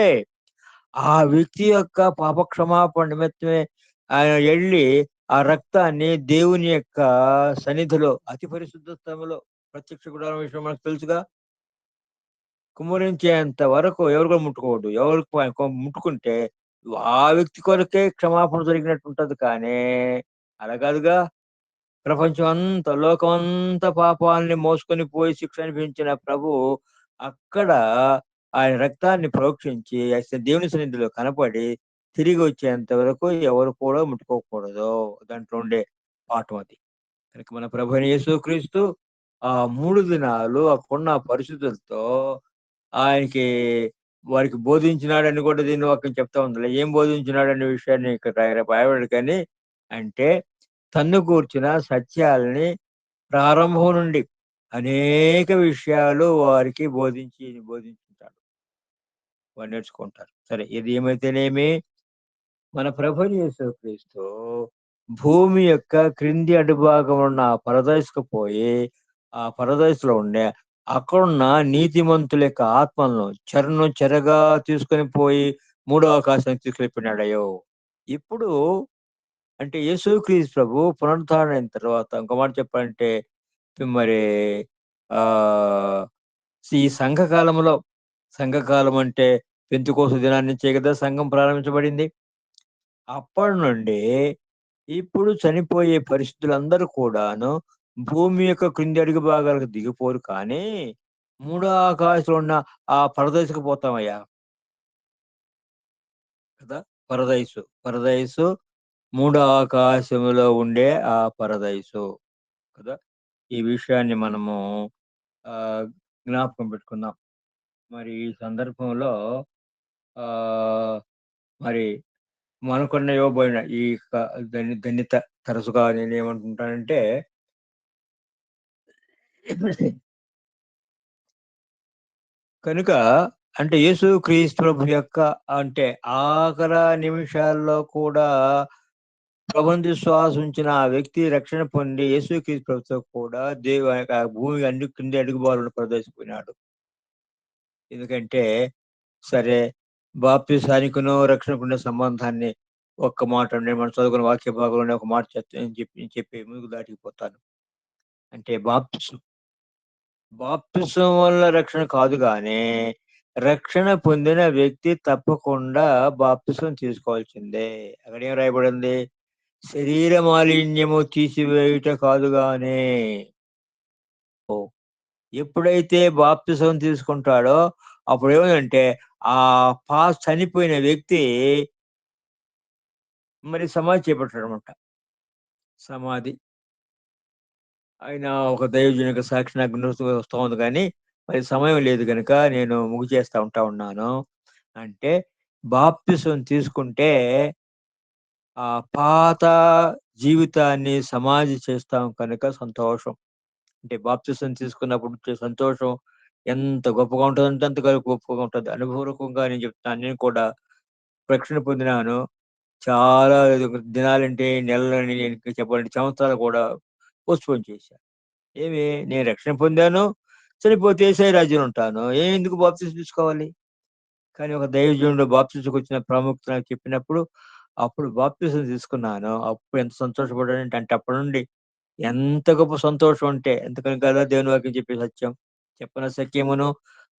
ఆ వ్యక్తి యొక్క పాప క్షమాపణ నిమిత్తమే ఆయన ఎళ్ళి ఆ రక్తాన్ని దేవుని యొక్క సన్నిధిలో, అతి పరిశుద్ధ స్థలములో, ప్రత్యక్ష గుడారం విషయం మనకు తెలుసుగా, కుమ్మరించేంత వరకు ఎవరు కూడా ముట్టుకోవద్దు. ముట్టుకుంటే ఆ వ్యక్తి కొరకే క్షమాపణ జరిగినట్టు ఉంటది, కానీ అలా కాదుగా. ప్రపంచం అంతా, లోకం అంతా పాపాలని మోసుకొని పోయి శిక్ష అనిపించిన ప్రభు అక్కడ ఆయన రక్తాన్ని ప్రోక్షించి దేవుని సన్నిధిలో కనపడి తిరిగి వచ్చేంత వరకు ఎవరు కూడా ముట్టుకోకూడదు. దాంట్లో ఉండే పాఠం అది. కనుక మన ప్రభు అయిన యేసుక్రీస్తు ఆ 3 దినాలు అక్కడున్న పరిస్థితులతో ఆయనకి వారికి బోధించినాడని కూడా దీన్ని వాక్యం చెప్తా ఉందిలే. ఏం బోధించినాడనే విషయాన్ని ఇక్కడ రాయబడడు, కానీ అంటే తన్ను గూర్చిన సత్యాలని ప్రారంభం నుండి అనేక విషయాలు వారికి బోధించుంటాడు. వారు నేర్చుకుంటారు. సరే, ఇది ఏమైతేనేమి, మన ప్రభువైన యేసుక్రీస్తు భూమి యొక్క క్రింది అడుభాగం ఉన్న ఆ పరదైసుకు పోయి, ఆ పరదైసులో ఉండే అక్కడున్న నీతిమంతుల యొక్క ఆత్మలను చెరగా తీసుకొని పోయి మూడో ఆకాశానికి తీసుకెళ్ళిపోయినాడయ్యో. ఇప్పుడు అంటే యేసుక్రీస్తు ప్రభు పునరుత్థానం అయిన తర్వాత, ఇంకో మాట చెప్పాలంటే, మరి ఆ ఈ సంఘకాలం అంటే పెంతెకోస్తు దినాన్ని నుంచే కదా సంఘం ప్రారంభించబడింది. అప్పటి నుండి ఇప్పుడు చనిపోయే పరిస్థితులందరూ కూడాను భూమి యొక్క క్రింది అడుగు భాగాలకు దిగిపోరు, కానీ మూడో ఆకాశంలో ఉన్న ఆ పరదైసుకు పోతామయ్యా కదా. పరదైసు మూడో ఆకాశములో ఉండే ఆ పరదైసు కదా. ఈ విషయాన్ని మనము ఆ జ్ఞాపకం పెట్టుకుందాం. మరి ఈ సందర్భంలో ఆ మరి మనకున్న ఇవ్వబోయిన ఈ ధన్యత తరచుగా నేనేమనుకుంటానంటే, కనుక అంటే యేసుక్రీస్తు ప్రభు యొక్క అంటే ఆఖరి నిమిషాల్లో కూడా ప్రభువునందు విశ్వాసం ఉంచిన ఆ వ్యక్తి రక్షణ పొంది యేసుక్రీస్తు ప్రభుతో కూడా ఆ భూమి అన్ని కింది అడుగు భాగంలో ప్రవేశిపోయినాడు. ఎందుకంటే సరే, బాప్తిసానికును రక్షణకున్న సంబంధాన్ని ఒక్క మాట నేను మనం చదువుకున్న వాక్య భాగంలోనే ఒక మాట చెప్పి ముందుకు దాటిపోతాను. అంటే బాప్తిసం వల్ల రక్షణ కాదు, గానీ రక్షణ పొందిన వ్యక్తి తప్పకుండా బాప్తిసం తీసుకోవాల్సిందే. అక్కడ ఏం రాయబడింది? శరీర మాలిన్యము తీసివేయుట కాదు గానీ. ఎప్పుడైతే బాప్తిసం తీసుకుంటాడో అప్పుడు ఏమైందంటే, ఆ చనిపోయిన వ్యక్తి మరి సమాధి చేపట్టాడనమాట. సమాధి ఆయన ఒక దైవజనుని యొక్క సాక్షి నాకు వస్తా ఉంది, కానీ మరి సమయం లేదు గనుక నేను ముగిచేస్తా ఉన్నాను. అంటే బాప్తిసం తీసుకుంటే ఆ పాత జీవితాన్ని సమాధి చేస్తాం కనుక సంతోషం. అంటే బాప్తిసం తీసుకున్నప్పుడు వచ్చే సంతోషం ఎంత గొప్పగా ఉంటుందంటే అంత గొప్పగా ఉంటుంది. అనుభవపూర్వకంగా నేను చెప్తాను. నేను కూడా రక్షణ పొందినాను. చాలా దినాలంటే నెలలని నేను చెప్పాలంటే సంవత్సరాలు కూడా పోస్ట్‌పోన్ చేశా. నేను రక్షణ పొందాను. చనిపోతే యేసయ్య రాజ్యంలో ఉంటాను. ఎందుకు బాప్తిసం తీసుకోవాలి? కానీ ఒక దైవజనుడు బాప్తిసంకి వచ్చిన ప్రాముఖ్యత నాకు చెప్పినప్పుడు, అప్పుడు బాప్తిసం తీసుకున్నాను. అప్పుడు ఎంత సంతోషపడ్డానంటే అప్పటి నుండి ఎంత గొప్ప సంతోషం అంటే ఎందుకని కదా దేవుని వాక్యం చెప్పే సత్యం. చెప్పన సత్యమును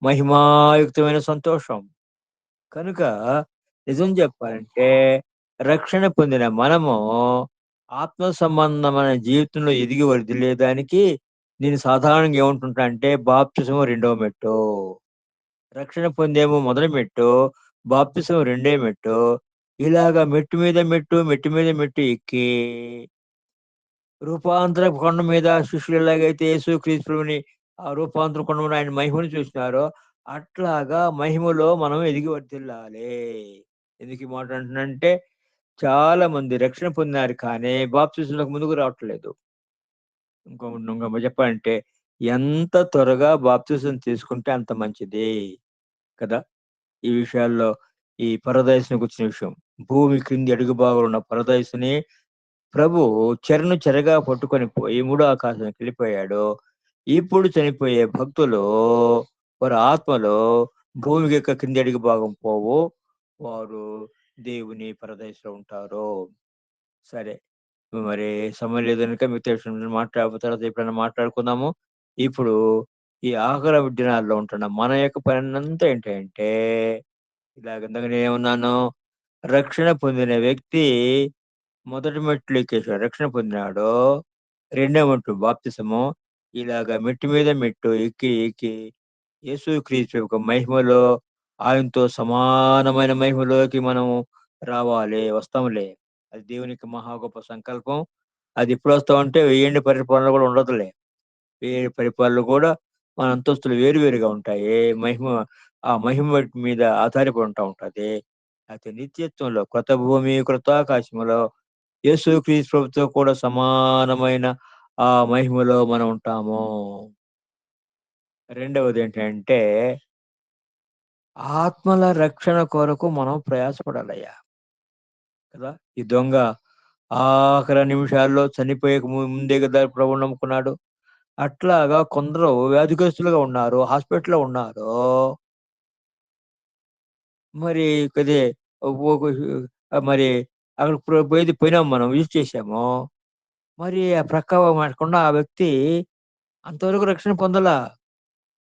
మహిమాయుక్తమైన సంతోషం. కనుక నిజం చెప్పాలంటే రక్షణ పొందిన మనము ఆత్మ సంబంధమైన జీవితంలో ఎదిగి వర్ధిల్లేదానికి నేను సాధారణంగా ఏమంటుంటా అంటే బాప్తిసం రెండవ మెట్టు. రక్షణ పొందేమో మొదటి మెట్టు, బాప్తిసం రెండే మెట్టు. ఇలాగ మెట్టు మీద మెట్టు, మెట్టు మీద మెట్టు ఎక్కి రూపాంతర కొండ మీద శిష్యులు ఎలాగైతే యేసుక్రీస్తు ప్రభువుని ఆ రూపాంతర కొండ మీద ఆయన మహిమను చూసినారో, అట్లాగా మహిమలో మనం ఎదిగి వర్ధిల్లాలి. ఎందుకు ఈ మాట అంటున్నానంటే, చాలా మంది రక్షణ పొందినారు కానీ బాప్తిసంలోకి ముందుకు రావట్లేదు. ఇంకో చెప్పాలంటే ఎంత త్వరగా బాప్తిసం తీసుకుంటే అంత మంచిది కదా! ఈ విషయాల్లో ఈ పరదైసుని గురించిన విషయం. భూమి క్రింది అడుగు భాగంలో ఉన్న పరదైసుని ప్రభువు చెరను చెరగా పట్టుకొని పోయి మూడో ఆకాశానికి వెళ్ళిపోయాడు. ఇప్పుడు చనిపోయే భక్తులు వారి ఆత్మలో భూమికి యొక్క కింది అడుగు భాగం పోవు. వారు దేవుని పరదైసులో ఉంటారు. సరే. మరి సమయం లేదు గనుక మిగతా విషయం తర్వాత ఎప్పుడైనా మాట్లాడుకుందాము. ఇప్పుడు ఈ ఆఖరి దినాల్లో ఉంటున్న మన యొక్క పనంతా ఏంటంటే ఇలాగ ఇందాక నేనేమన్నాను? రక్షణ పొందిన వ్యక్తి మొదటి మెట్లు ఎక్కేసాడు. రక్షణ పొందినాడు. రెండో మెట్టు బాప్తిసము. ఇలాగ మెట్టు మీద మెట్టు ఎక్కి ఎక్కి యేసుక్రీస్తు యొక్క మహిమలో ఆయనతో సమానమైన మహిమలోకి మనం రావాలి. వస్తాంలే. అది దేవునికి మహా గొప్ప సంకల్పం. అది ఎప్పుడొస్తామంటే 1000 పరిపాలన కూడా ఉండదులే. 1000 పరిపాలనలు కూడా మన అంతస్తులు వేరు వేరుగా ఉంటాయి. ఆ మహిమ మీద ఆధారపడి ఉంటది. అయితే నిత్యత్వంలో క్రొత్త భూమి, కృతాకాశములో యేసుక్రీస్తు ప్రభుతో కూడా సమానమైన ఆ మహిమలో మనం ఉంటాము. రెండవదేంటంటే ఆత్మల రక్షణ కొరకు మనం ప్రయాసపడాలయ్యా. కదా! ఈ దొంగ ఆఖరి నిమిషాల్లో చనిపోయేక ముందే కదా ప్రభువుని నమ్ముకున్నాడు. అట్లాగా కొందరు వ్యాధిగ్రస్తులుగా ఉన్నారు. హాస్పిటల్‌లో ఉన్నారు. మరి అదే ఒక మరి అక్కడికి పోయినాం మనం విజిట్ చేసాము. మరి ఆ ప్రక్క మాటకుండా ఆ వ్యక్తి అంతవరకు రక్షణ పొందలా.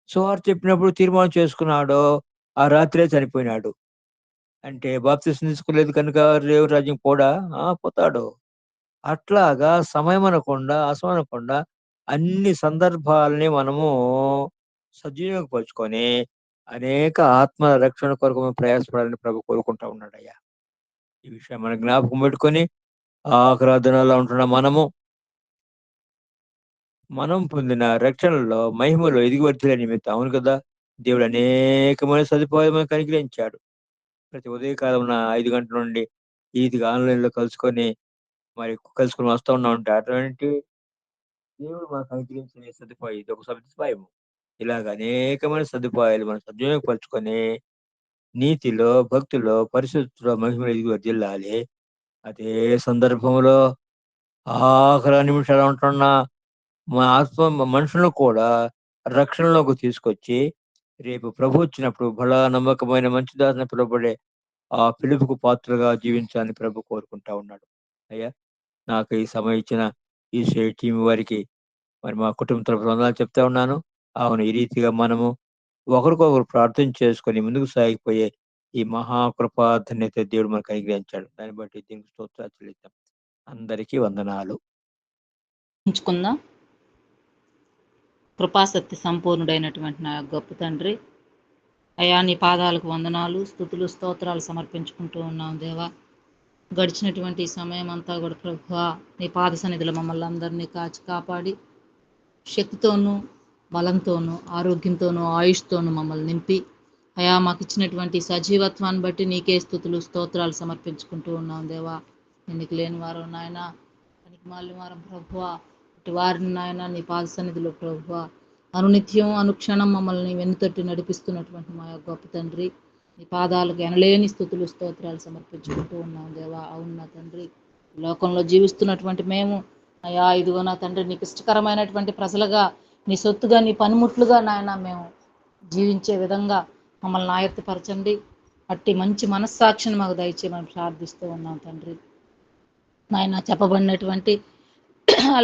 సువార్త చెప్పినప్పుడు తీర్మానం చేసుకున్నాడు. ఆ రాత్రే చనిపోయినాడు. అంటే బాప్తిసం తీసుకోలేదు కనుక దేవుని రాజ్యం పోడా? పోతాడు. అట్లాగా సమయం అనకుండా, అసమనకుండా అన్ని సందర్భాల్ని మనము సద్వినియోగపరుచుకొని అనేక ఆత్మల రక్షణ కొరకు మనం ప్రయాసపడాలని ప్రభు కోరుకుంటా ఉన్నాడయ్యా. ఈ విషయం మనం జ్ఞాపకం పెట్టుకొని ఆఖరి దినాల్లో ఉంటున్న మనం పొందిన రక్షణలో మహిమలో ఎదిగి వర్ధిల్లే నిమిత్తం అవును కదా! దేవుడు అనేకమైన సదుపాయాలు మనకు అనుగ్రహించాడు. ప్రతి ఉదయకాలమున 5 గంటల నుండి ఈదిగా ఆన్‌లైన్‌లో కలుసుకొని వస్తా ఉన్నామంటే అటువంటి దేవుడు మనకు అనుగ్రహించిన సదుపాయం ఇదొక సదుపాయము. ఇలాగ అనేకమైన సదుపాయాలు మనం సద్వినియోగపరుచుకొని నీతిలో, భక్తిలో, పరిశుద్ధిలో మహిమలో ఎదిగి వర్ధిల్లాలి. అదే సందర్భంలో ఆఖరి నిమిషాలు ఉంటున్న మనుషులను కూడా రక్షణలోకి తీసుకొచ్చి రేపు ప్రభు వచ్చినప్పుడు బలా నమ్మకమైన మంచి దాసుని పిలువబడే ఆ పిలుపుకు పాత్రగా జీవించాలని ప్రభు కోరుకుంటా ఉన్నాడు. అయ్యా! నాకు ఈ సమయం ఇచ్చిన ఈ టీమ్ వారికి మరి మా కుటుంబ తరపున వందనాలు చెప్తా ఉన్నాను. అవును ఈ రీతిగా మనము ఒకరికొకరు ప్రార్థన చేసుకొని ముందుకు సాగిపోయే ఈ మహాకృపా ధన్యత దేవుడు మనకు అనుగ్రహించాడు. దాన్ని బట్టి దీనికి స్తోత్రాలు చెల్లిద్దాం. అందరికీ వందనాలు. ఉంచుకుందాం. కృపాసక్తి సంపూర్ణుడైనటువంటి నా గొప్ప తండ్రి, అయ్యా నీ పాదాలకు వందనాలు, స్తుతులు, స్తోత్రాలు సమర్పించుకుంటూ ఉన్నాం దేవా. గడిచినటువంటి సమయం అంతా కూడా ప్రభువా నీ పాద సన్నిధిలో మమ్మల్ని అందరినీ కాచి కాపాడి శక్తితోనూ, బలంతోనూ, ఆరోగ్యంతోనూ, ఆయుష్తోనూ మమ్మల్ని నింపి అయా మాకు ఇచ్చినటువంటి సజీవత్వాన్ని బట్టి నీకే స్తుతులు, స్తోత్రాలు సమర్పించుకుంటూ ఉన్నాం దేవా. ఎన్నిక లేని వారం నాయన, పనికి మాలిన వారం ప్రభువా, అటు వారిని నాయన నీ పాద సన్నిధిలో ప్రభువా అనునిత్యం అనుక్షణం మమ్మల్ని వెన్నుతట్టి నడిపిస్తున్నటువంటి మా యొక్క గొప్ప తండ్రి నీ పాదాలకు ఎనలేని స్థుతులు స్తోత్రాలు సమర్పించుకుంటూ ఉన్నాం దేవా. అవును నా తండ్రి, లోకంలో జీవిస్తున్నటువంటి మేము అయ్యా ఇదిగో నా తండ్రి నీకు ఇష్టకరమైనటువంటి ప్రజలుగా నీ సొత్తుగా నీ పనిముట్లుగా నాయన మేము జీవించే విధంగా మమ్మల్ని ఆయత్తపరచండి. అట్టి మంచి మనస్సాక్షిని మాకు దయచేయమని ప్రార్థిస్తూ ఉన్నాం తండ్రి. నాయన చెప్పబడినటువంటి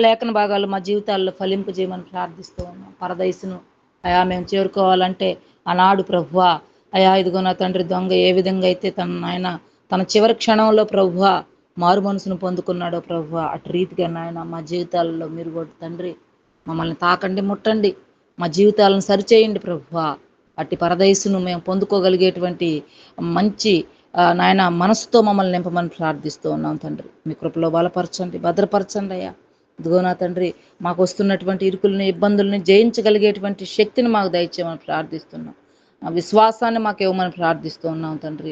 లేఖన భాగాలు మా జీవితాల్లో ఫలింపు చేయమని ప్రార్థిస్తూ ఉన్నాం. పరదైసును అయా మేము చేరుకోవాలంటే ఆనాడు ప్రభువా అయా ఇదిగో నా తండ్రి దొంగ ఏ విధంగా అయితే తన చివరి క్షణంలో ప్రభువా మారు మనసును పొందుకున్నాడో ప్రభువా అటు రీతిగా నాయన మా జీవితాలలో మీరు కూడా తండ్రి మమ్మల్ని తాకండి, ముట్టండి, మా జీవితాలను సరిచేయండి ప్రభువా. అట్టి పరదైసును మేము పొందుకోగలిగేటువంటి మంచి నాయన మనసుతో మమ్మల్ని నింపమని ప్రార్థిస్తూ ఉన్నాం తండ్రి. మీ కృపలో బలపరచండి, భద్రపరచండి అయ్యా. ఇదిగో నా తండ్రి మాకు వస్తున్నటువంటి ఇరుకుల్ని ఇబ్బందుల్ని జయించగలిగేటువంటి శక్తిని మాకు దయచేయమని ప్రార్థిస్తున్నాం. ఆ విశ్వాసాన్ని మాకు ఇవ్వమని ప్రార్థిస్తూ ఉన్నాం తండ్రి.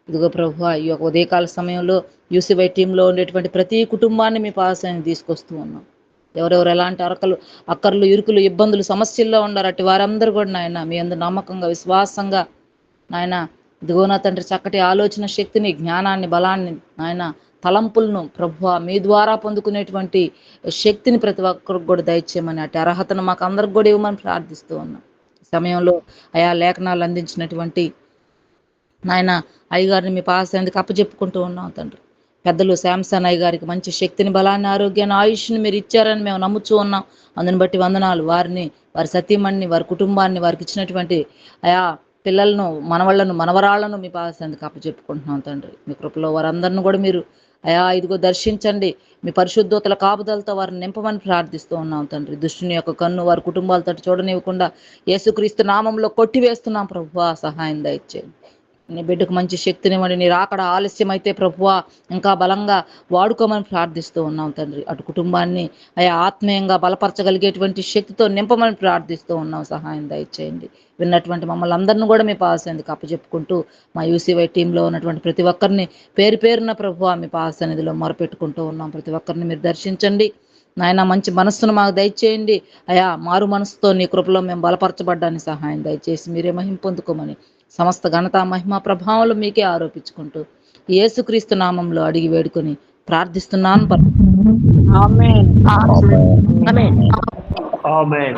ఇదిగో ప్రభువా ఈ యొక్క ఉదయకాల సమయంలో యూసీవై టీంలో ఉండేటువంటి ప్రతి కుటుంబాన్ని మీ పాసాన్ని తీసుకొస్తూ ఉన్నాం. ఎవరెవరు ఎలాంటి అక్కర్లు ఇరుకులు ఇబ్బందులు సమస్యల్లో ఉన్నారు అట్టి వారందరూ కూడా నాయన మీ అందు నమ్మకంగా విశ్వాసంగా నాయన ఇదిగో నా తండ్రి చక్కటి ఆలోచన శక్తిని జ్ఞానాన్ని బలాన్ని నాయన తలంపులను ప్రభువా మీ ద్వారా పొందుకునేటువంటి శక్తిని ప్రతి ఒక్కరికి కూడా దయచేయమని అటు అర్హతను మాకు అందరికి కూడా ఇవ్వమని ప్రార్థిస్తూ ఉన్నాం. సమయంలో అయా లేఖనాలు అందించినటువంటి నాయన అయ్యగారిని మీ పాసానికి అప్పచెప్పుకుంటూ ఉన్నాం తండ్రి. పెద్దలు శాంసన్ అయ్య గారికి మంచి శక్తిని బలాన్ని ఆరోగ్యాన్ని ఆయుష్ని మీరు ఇచ్చారని మేము నమ్ముచూ ఉన్నాం. అందుని బట్టి వందనాలు. వారిని వారి సతీమణిని వారి కుటుంబాన్ని వారికి ఇచ్చినటువంటి అయా పిల్లలను మనవళ్లను మనవరాళ్లను మీ పాసానికి అప్పచెప్పుకుంటున్నాం తండ్రి. మీ కృపలో వారందరిని కూడా మీరు అయా ఇదిగో దర్శించండి, మీ పరిశుద్ధతల కాపుదలతో వారిని నింపమని ప్రార్థిస్తూ ఉన్నాం తండ్రి. దుష్టుని యొక్క కన్ను వారి కుటుంబాలతో చూడనివ్వకుండా యేసుక్రీస్తు నామంలో కొట్టివేస్తున్నాం ప్రభువా. సహాయం దయచేయండి. నీ బిడ్డకు మంచి శక్తినివ్వండి. నీ రాకడ ఆలస్యం అయితే ప్రభువా ఇంకా బలంగా వాడుకోమని ప్రార్థిస్తూ ఉన్నాం తండ్రి. అటు కుటుంబాన్ని అయా ఆత్మీయంగా బలపరచగలిగేటువంటి శక్తితో నింపమని ప్రార్థిస్తూ ఉన్నాం. సహాయం దయచేయండి. విన్నటువంటి మమ్మల్ని అందరిని కూడా మీ పాసన్నిధికి అప్పచెప్పుకుంటూ మా యూసీవై టీంలో ఉన్నటువంటి ప్రతి ఒక్కరిని పేరు పేరున ప్రభువా మీ పాసన్నిధిలో మొరపెట్టుకుంటూ ఉన్నాం. ప్రతి ఒక్కరిని మీరు దర్శించండి నాయన. మంచి మనస్సును మాకు దయచేయండి అయా. మారు మనసుతో నీ కృపలో మేము బలపరచబడ్డానికి సహాయం దయచేసి మీరే మహిమ పొందుకోమని సమస్త ఘనత మహిమ ప్రభావాలు మీకే ఆరోపించుకుంటూ యేసుక్రీస్తు నామంలో అడిగి వేడుకొని ప్రార్థిస్తున్నాను. ఆమేన్. ఆమేన్. ఆమేన్.